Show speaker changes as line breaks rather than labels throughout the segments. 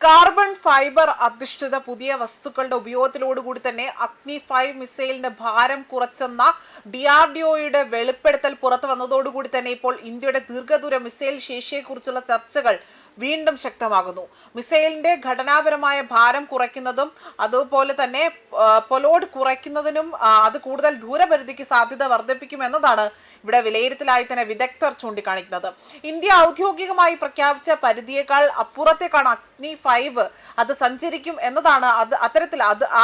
Carbon fibre അധിഷ്ഠിത പുതിയ വസ്തുക്കളുടെ ഉപയോഗത്തിലോടുകൂടി തന്നെ അഗ്നി 5 മിസൈലിന്റെ ഭാരം കുറച്ചെന്ന DRDOയുടെ വെളിപ്പെടുത്തൽ പുറത്തു വന്നതോടുകൂടി തന്നെ ഇപ്പോൾ ഇന്ത്യയുടെ ദീർഘദൂര മിസൈൽ ശേഷിയെക്കുറിച്ചുള്ള ചർച്ചകൾ വീണ്ടും ശക്തമാകുന്നു. മിസൈലിന്റെ ഘടനാപരമായ ഭാരം കുറയ്ക്കുന്നതും അതുപോലെ തന്നെ പൊലോഡ് കുറയ്ക്കുന്നതിനും അത് കൂടുതൽ ദൂരപരിധിക്ക് സാധ്യത വർദ്ധിപ്പിക്കുമെന്നതാണ് ഇവിടെ വിലയിരുത്തലായി തന്നെ വിദഗ്ധർ ചൂണ്ടിക്കാണിക്കുന്നത്. ഇന്ത്യ ഔദ്യോഗികമായി പ്രഖ്യാപിച്ച പരിധിയേക്കാൾ അപ്പുറത്തേക്കാണ് അഗ്നി 5 അത് സഞ്ചരിക്കും എന്നതാണ്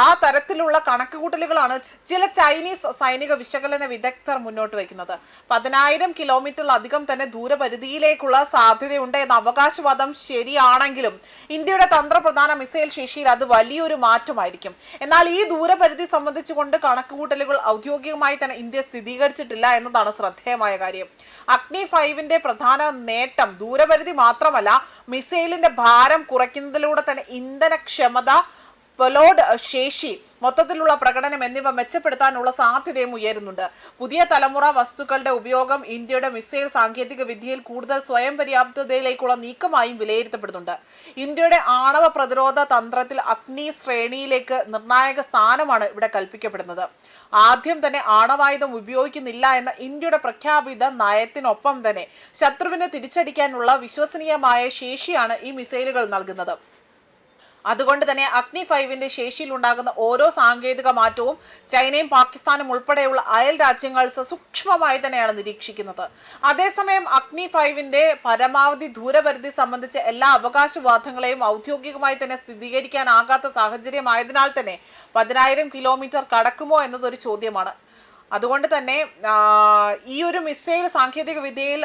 ആ തരത്തിലുള്ള കണക്കുകൂട്ടലുകളാണ് ചില ചൈനീസ് സൈനിക വിശകലന വിദഗ്ധർ മുന്നോട്ട് വയ്ക്കുന്നത്. 10,000 കിലോമീറ്ററിലധികം തന്നെ ദൂരപരിധിയിലേക്കുള്ള സാധ്യതയുണ്ട് എന്ന അവകാശവാദം ശരിയാണെങ്കിലും ഇന്ത്യയുടെ തന്ത്രപ്രധാന മിസൈൽ ശേഷിയിൽ അത് വലിയൊരു മാറ്റമായിരിക്കും. എന്നാൽ ഈ ദൂരപരിധി സംബന്ധിച്ചുകൊണ്ട് കണക്കുകൂട്ടലുകൾ ഔദ്യോഗികമായി തന്നെ ഇന്ത്യ സ്ഥിരീകരിച്ചിട്ടില്ല എന്നതാണ് ശ്രദ്ധേയമായ കാര്യം. അഗ്നി 5ന്റെ പ്രധാന നേട്ടം ദൂരപരിധി മാത്രമല്ല, മിസൈലിന്റെ ഭാരം കുറയ്ക്കുന്നതിലൂടെ തന്നെ ഇന്ധനക്ഷമത, പെലോഡ് ശേഷി, മൊത്തത്തിലുള്ള പ്രകടനം എന്നിവ മെച്ചപ്പെടുത്താനുള്ള സാധ്യതയും ഉയരുന്നുണ്ട്. പുതിയ തലമുറ വസ്തുക്കളുടെ ഉപയോഗം ഇന്ത്യയുടെ മിസൈൽ സാങ്കേതിക വിദ്യയിൽ കൂടുതൽ സ്വയം പര്യാപ്തതയിലേക്കുള്ള നീക്കമായും വിലയിരുത്തപ്പെടുന്നുണ്ട്. ഇന്ത്യയുടെ ആണവ പ്രതിരോധ തന്ത്രത്തിൽ അഗ്നി ശ്രേണിയിലേക്ക് നിർണായക സ്ഥാനമാണ് ഇവിടെ കൽപ്പിക്കപ്പെടുന്നത്. ആദ്യം തന്നെ ആണവായുധം ഉപയോഗിക്കുന്നില്ല എന്ന ഇന്ത്യയുടെ പ്രഖ്യാപിത നയത്തിനൊപ്പം തന്നെ ശത്രുവിനെ തിരിച്ചടിക്കാനുള്ള വിശ്വസനീയമായ ശേഷിയാണ് ഈ മിസൈലുകൾ നൽകുന്നത്. അതുകൊണ്ട് തന്നെ അഗ്നി 5ന്റെ ശേഷിയിൽ ഉണ്ടാകുന്ന ഓരോ സാങ്കേതിക മാറ്റവും ചൈനയും പാകിസ്ഥാനും ഉൾപ്പെടെയുള്ള അയൽ രാജ്യങ്ങൾ സൂക്ഷ്മമായി തന്നെയാണ് നിരീക്ഷിക്കുന്നത്. അതേസമയം അഗ്നി 5ന്റെ പരമാവധി ദൂരപരിധി സംബന്ധിച്ച എല്ലാ അവകാശവാദങ്ങളെയും ഔദ്യോഗികമായി തന്നെ സ്ഥിരീകരിക്കാനാകാത്ത സാഹചര്യമായതിനാൽ തന്നെ 10,000 കിലോമീറ്റർ കടക്കുമോ എന്നതൊരു ചോദ്യമാണ്. അതുകൊണ്ട് തന്നെ ഈ ഒരു മിസൈൽ സാങ്കേതിക വിദ്യയിൽ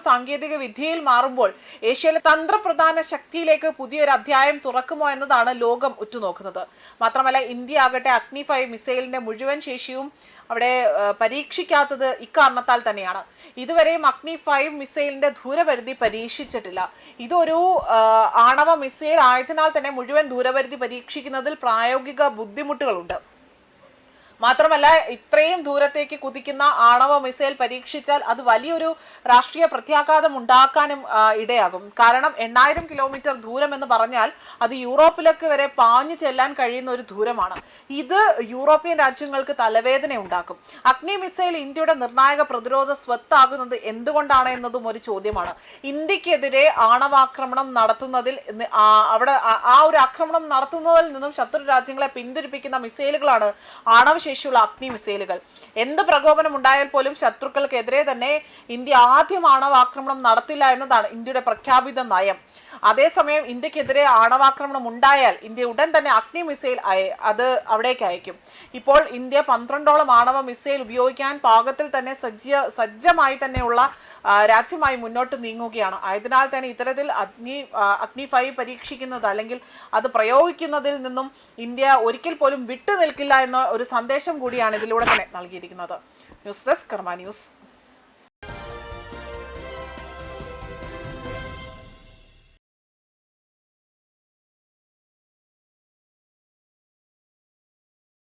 സാങ്കേതിക വിദ്യയിൽ മാറുമ്പോൾ ഏഷ്യയിലെ തന്ത്രപ്രധാന ശക്തിയിലേക്ക് പുതിയൊരു അധ്യായം തുറക്കുമോ എന്നതാണ് ലോകം ഉറ്റുനോക്കുന്നത്. മാത്രമല്ല, ഇന്ത്യ ആകട്ടെ അഗ്നി 5 മിസൈലിന്റെ മുഴുവൻ ശേഷിയും അവിടെ പരീക്ഷിക്കാത്തത് ഇക്കാരണത്താൽ തന്നെയാണ്. ഇതുവരെയും അഗ്നി 5 മിസൈലിന്റെ ദൂരപരിധി പരീക്ഷിച്ചിട്ടില്ല. ഇതൊരു ആണവ മിസൈൽ ആയതിനാൽ തന്നെ മുഴുവൻ ദൂരപരിധി പരീക്ഷിക്കുന്നതിൽ പ്രായോഗിക ബുദ്ധിമുട്ടുകളുണ്ട്. മാത്രമല്ല, ഇത്രയും ദൂരത്തേക്ക് കുതിക്കുന്ന ആണവ മിസൈൽ പരീക്ഷിച്ചാൽ അത് വലിയൊരു രാഷ്ട്രീയ പ്രത്യാഘാതം ഉണ്ടാക്കാനും ഇടയാകും. കാരണം 8,000 കിലോമീറ്റർ ദൂരം എന്ന് പറഞ്ഞാൽ അത് യൂറോപ്പിലേക്ക് വരെ പാഞ്ഞു ചെല്ലാൻ കഴിയുന്ന ഒരു ദൂരമാണ്. ഇത് യൂറോപ്യൻ രാജ്യങ്ങൾക്ക് തലവേദന ഉണ്ടാക്കും. അഗ്നി മിസൈൽ ഇന്ത്യയുടെ നിർണായക പ്രതിരോധ സ്വത്താകുന്നത് എന്തുകൊണ്ടാണ് എന്നതും ഒരു ചോദ്യമാണ്. ഇന്ത്യക്കെതിരെ ആണവാക്രമണം നടത്തുന്നതിൽ ഒരു ആക്രമണം നടത്തുന്നതിൽ നിന്നും ശത്രു രാജ്യങ്ങളെ പിന്തിരിപ്പിക്കുന്ന മിസൈലുകളാണ് ആണവ ശേഷിയുള്ള അഗ്നി മിസൈലുകൾ. എന്ത് പ്രകോപനം ഉണ്ടായാൽ പോലും ശത്രുക്കൾക്കെതിരെ തന്നെ ഇന്ത്യ ആദ്യം ആണവാക്രമണം നടത്തില്ല എന്നതാണ് ഇന്ത്യയുടെ പ്രഖ്യാപിത നയം. അതേസമയം ഇന്ത്യക്കെതിരെ ആണവാക്രമണം ഉണ്ടായാൽ ഇന്ത്യ ഉടൻ തന്നെ അഗ്നി മിസൈൽ അത് അവിടേക്ക് അയക്കും. ഇപ്പോൾ ഇന്ത്യ 12ഓളം ആണവ മിസൈൽ ഉപയോഗിക്കാൻ പാകത്തിൽ തന്നെ സജ്ജമായി തന്നെയുള്ള രാജ്യമായി മുന്നോട്ട് നീങ്ങുകയാണ്. ആയതിനാൽ തന്നെ ഇത്തരത്തിൽ അഗ്നി 5 പരീക്ഷിക്കുന്നത് അല്ലെങ്കിൽ അത് പ്രയോഗിക്കുന്നതിൽ നിന്നും ഇന്ത്യ ഒരിക്കൽ പോലും വിട്ടു നിൽക്കില്ല എന്ന ഒരു സന്ദേശം കൂടിയാണ് ഇതിലൂടെ തന്നെ നൽകിയിരിക്കുന്നത്. ന്യൂസ് ഡെസ്ക് കർമ്മ ന്യൂസ്.